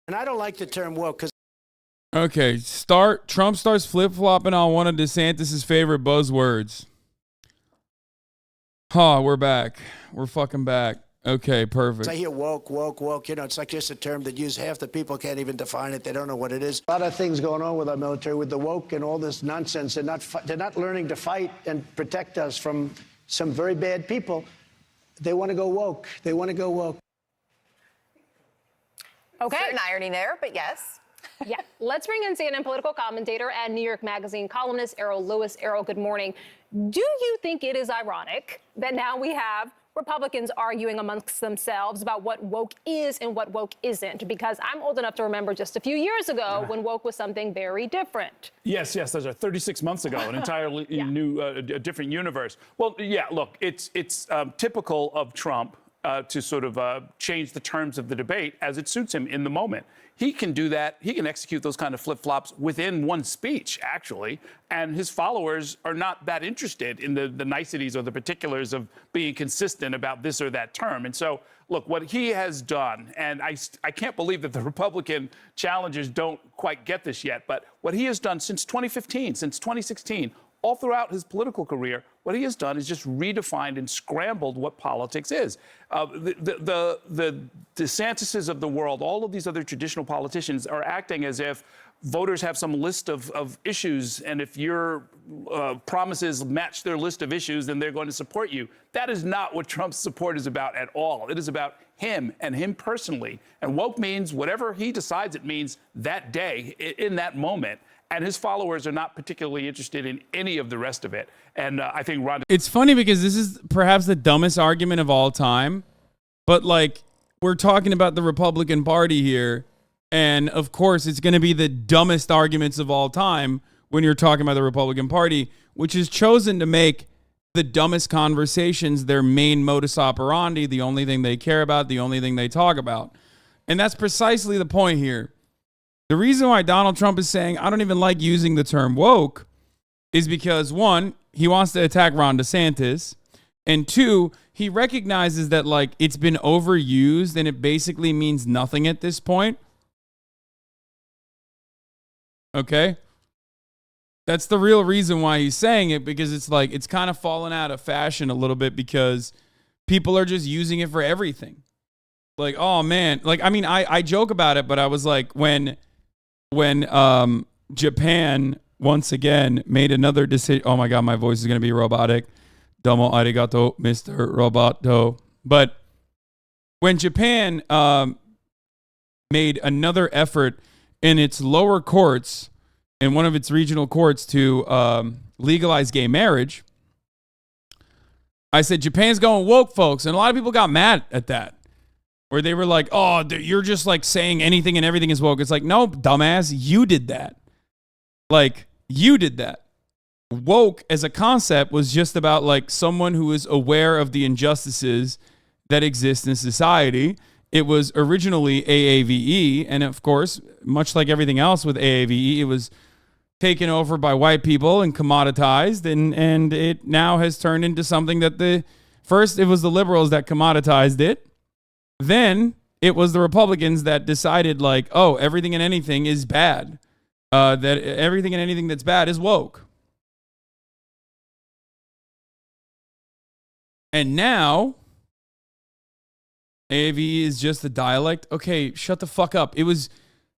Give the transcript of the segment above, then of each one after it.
And I don't like the term woke because. Okay, Trump starts flip-flopping on one of DeSantis' favorite buzzwords. We're back. We're fucking back. Okay, perfect. I hear woke. It's like just a term that half the people can't even define it. They don't know what it is. A lot of things going on with our military, with the woke and all this nonsense. They're not learning to fight and protect us from some very bad people. They want to go woke. Okay. Certain irony there, but yes. Yeah. Let's bring in CNN political commentator and New York Magazine columnist Errol Lewis. Errol, good morning. Do you think it is ironic that now we have Republicans arguing amongst themselves about what woke is and what woke isn't? Because I'm old enough to remember just a few years ago when woke was something very different. Yes, those are 36 months ago, an entirely new, different universe. Well, yeah, look, it's typical of Trump to sort of change the terms of the debate as it suits him in the moment. He can do that. He can execute those kind of flip-flops within one speech, actually. And his followers are not that interested in the niceties or the particulars of being consistent about this or that term. And so, look, what he has done, and I can't believe that the Republican challengers don't quite get this yet, but what he has done since 2015, since 2016, all throughout his political career, what he has done is just redefined and scrambled what politics is. The DeSantises of the world, all of these other traditional politicians are acting as if voters have some list of issues, and if your promises match their list of issues, then they're going to support you. That is not what Trump's support is about at all. It is about him and him personally. And woke means whatever he decides it means that day, in that moment. And his followers are not particularly interested in any of the rest of it. And I think Ron. It's funny because this is perhaps the dumbest argument of all time. But, like, we're talking about the Republican Party here. And, of course, it's going to be the dumbest arguments of all time when you're talking about the Republican Party, which is chosen to make the dumbest conversations their main modus operandi, the only thing they care about, the only thing they talk about. And that's precisely the point here. The reason why Donald Trump is saying, I don't even like using the term woke, is because, one, he wants to attack Ron DeSantis, and two, he recognizes that, like, it's been overused and it basically means nothing at this point. Okay? That's the real reason why he's saying it, because it's like, it's kind of fallen out of fashion a little bit because people are just using it for everything. Like, oh man, like, I mean, I joke about it, but I was like, when Japan once again made another decision. Oh my God, my voice is going to be robotic. Domo arigato, Mr. Roboto. But when Japan made another effort in its lower courts, in one of its regional courts, to legalize gay marriage, I said, Japan's going woke, folks. And a lot of people got mad at that. Where they were like, oh, you're just like saying anything and everything is woke. It's like, no, dumbass, you did that. Like, you did that. Woke as a concept was just about like someone who is aware of the injustices that exist in society. It was originally AAVE. And of course, much like everything else with AAVE, it was taken over by white people and commoditized. And it now has turned into something that first it was the liberals that commoditized it. Then it was the Republicans that decided, like, oh, everything and anything is bad. That everything and anything that's bad is woke. And now, AAVE is just a dialect. Okay, shut the fuck up. It was,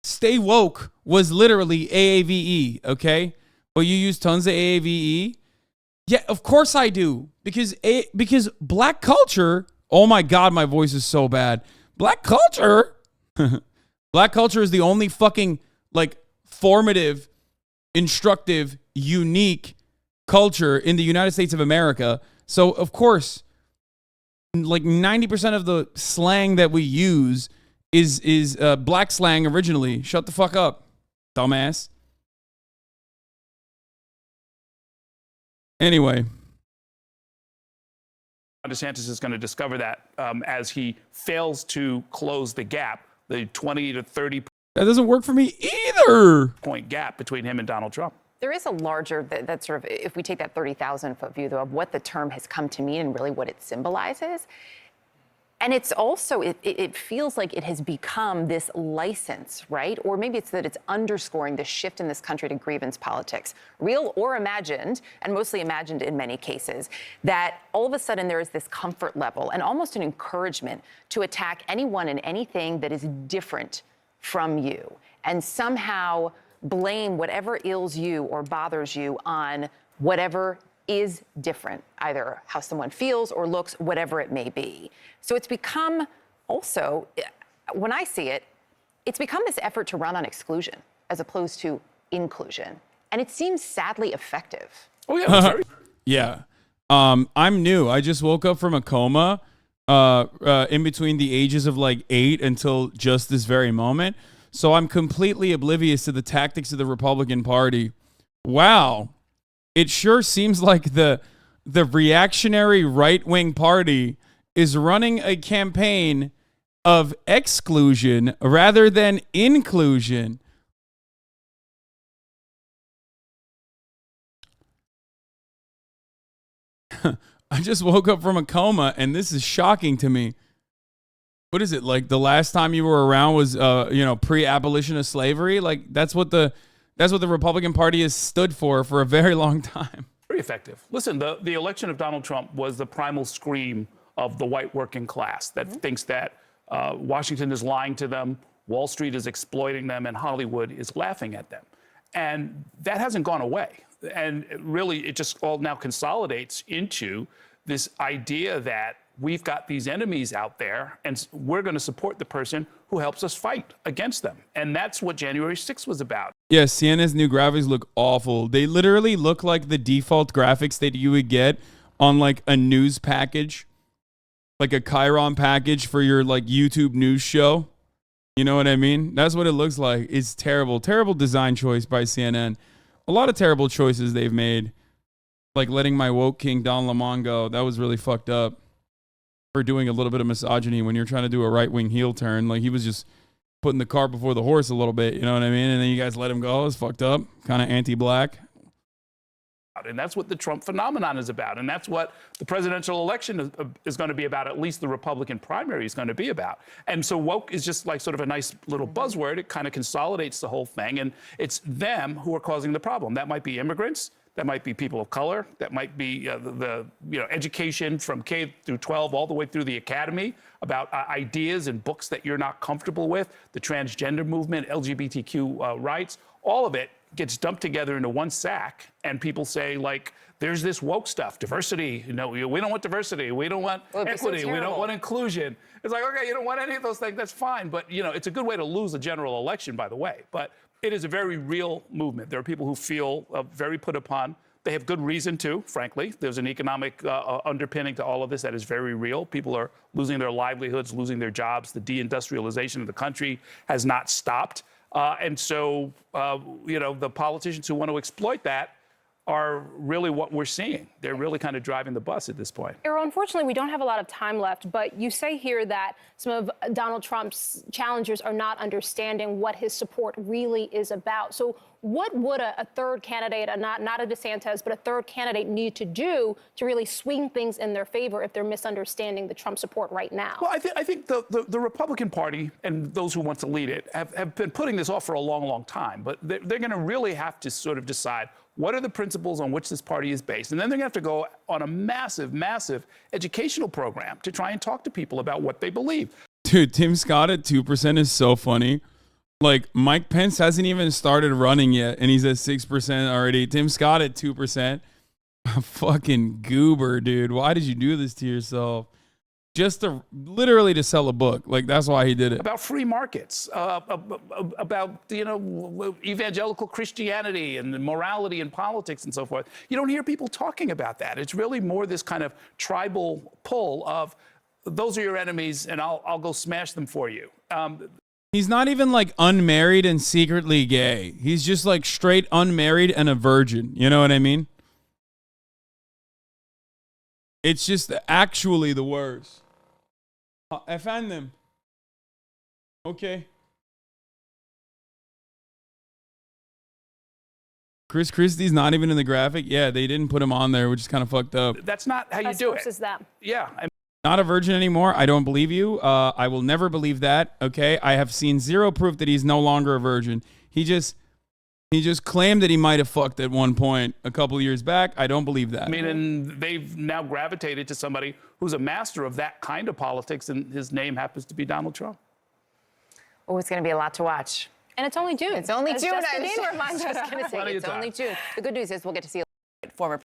stay woke was literally AAVE, okay? Well, you use tons of AAVE. Yeah, of course I do. Because black culture... Oh my God, my voice is so bad. Black culture is the only fucking, like, formative, instructive, unique culture in the United States of America. So, of course, like 90% of the slang that we use is black slang originally. Shut the fuck up, dumbass. Anyway. DeSantis is going to discover that as he fails to close the gap, the 20 to 30 that doesn't work for me either. Point gap between him and Donald Trump. There is a larger, that sort of, if we take that 30,000 foot view, though, of what the term has come to mean and really what it symbolizes, And it's also, it feels like it has become this license, right? Or maybe it's that it's underscoring the shift in this country to grievance politics, real or imagined, and mostly imagined in many cases, that all of a sudden there is this comfort level and almost an encouragement to attack anyone and anything that is different from you, and somehow blame whatever ails you or bothers you on whatever is different, either how someone feels or looks, whatever it may be. So it's become also, when I see it, it's become this effort to run on exclusion as opposed to inclusion. And it seems sadly effective. Oh, yeah. Sorry. Yeah. I'm new. I just woke up from a coma in between the ages of like 8 until just this very moment. So I'm completely oblivious to the tactics of the Republican Party. Wow. It sure seems like the reactionary right-wing party is running a campaign of exclusion rather than inclusion. I just woke up from a coma, and this is shocking to me. What is it, like the last time you were around was pre-abolition of slavery? Like that's what the Republican Party has stood for a very long time. Very effective. Listen, the election of Donald Trump was the primal scream of the white working class that thinks that Washington is lying to them, Wall Street is exploiting them, and Hollywood is laughing at them. And that hasn't gone away. And really, it just all now consolidates into this idea that we've got these enemies out there, and we're going to support the person who helps us fight against them. And that's what January 6th was about. Yeah, CNN's new graphics look awful. They literally look like the default graphics that you would get on like a news package, like a Chiron package for your like YouTube news show. You know what I mean? That's what it looks like. It's terrible. Terrible design choice by CNN. A lot of terrible choices they've made. Like letting my woke king Don Lemon go. That was really fucked up. For doing a little bit of misogyny when you're trying to do a right-wing heel turn. Like he was just putting the cart before the horse a little bit. You know what I mean? And then you guys let him go. It's fucked up. Kind of anti-black. And that's what the Trump phenomenon is about. And that's what the presidential election is going to be about. At least the Republican primary is going to be about. And so woke is just like sort of a nice little buzzword. It kind of consolidates the whole thing. And it's them who are causing the problem. That might be immigrants. That might be people of color. That might be the education from K through 12 all the way through the academy about ideas and books that you're not comfortable with, the transgender movement, LGBTQ rights. All of it gets dumped together into one sack, and people say, like, there's this woke stuff, diversity. We don't want diversity. We don't want equity. We don't want inclusion. It's like, okay, you don't want any of those things. That's fine. But, it's a good way to lose a general election, by the way. But it is a very real movement. There are people who feel very put upon. They have good reason to, frankly. There's an economic underpinning to all of this that is very real. People are losing their livelihoods, losing their jobs. The deindustrialization of the country has not stopped. And so, the politicians who want to exploit that are really what we're seeing. They're really kind of driving the bus at this point. Arrow, unfortunately, we don't have a lot of time left, but you say here that some of Donald Trump's challengers are not understanding what his support really is about. So what would a third candidate, not a DeSantis, but a third candidate need to do to really swing things in their favor if they're misunderstanding the Trump support right now? Well, I think the Republican Party and those who want to lead it have been putting this off for a long, long time. But they're going to really have to sort of decide what are the principles on which this party is based. And then they're going to have to go on a massive, massive educational program to try and talk to people about what they believe. Dude, Tim Scott at 2% is so funny. Like, Mike Pence hasn't even started running yet, and he's at 6% already. Tim Scott at 2%. Fucking goober, dude. Why did you do this to yourself? Just literally to sell a book. Like, that's why he did it. About free markets, about, evangelical Christianity and morality and politics and so forth. You don't hear people talking about that. It's really more this kind of tribal pull of, those are your enemies, and I'll go smash them for you. He's not even like unmarried and secretly gay. He's just like straight unmarried and a virgin. You know what I mean? It's just actually the worst. I found them. Okay. Chris Christie's not even in the graphic. Yeah, they didn't put him on there, which is kind of fucked up. That's not how you Us do it. versus them. Yeah. not a virgin anymore. I don't believe you. I will never believe that. Okay. I have seen zero proof that he's no longer a virgin. He just claimed that he might have fucked at one point a couple of years back. I don't believe that. I mean, and they've now gravitated to somebody who's a master of that kind of politics, and his name happens to be Donald Trump. Oh, it's going to be a lot to watch. And it's only June. It's only As June. Jessica I Dean reminds us. was just going to say, Plenty of it's only time. June. The good news is we'll get to see a former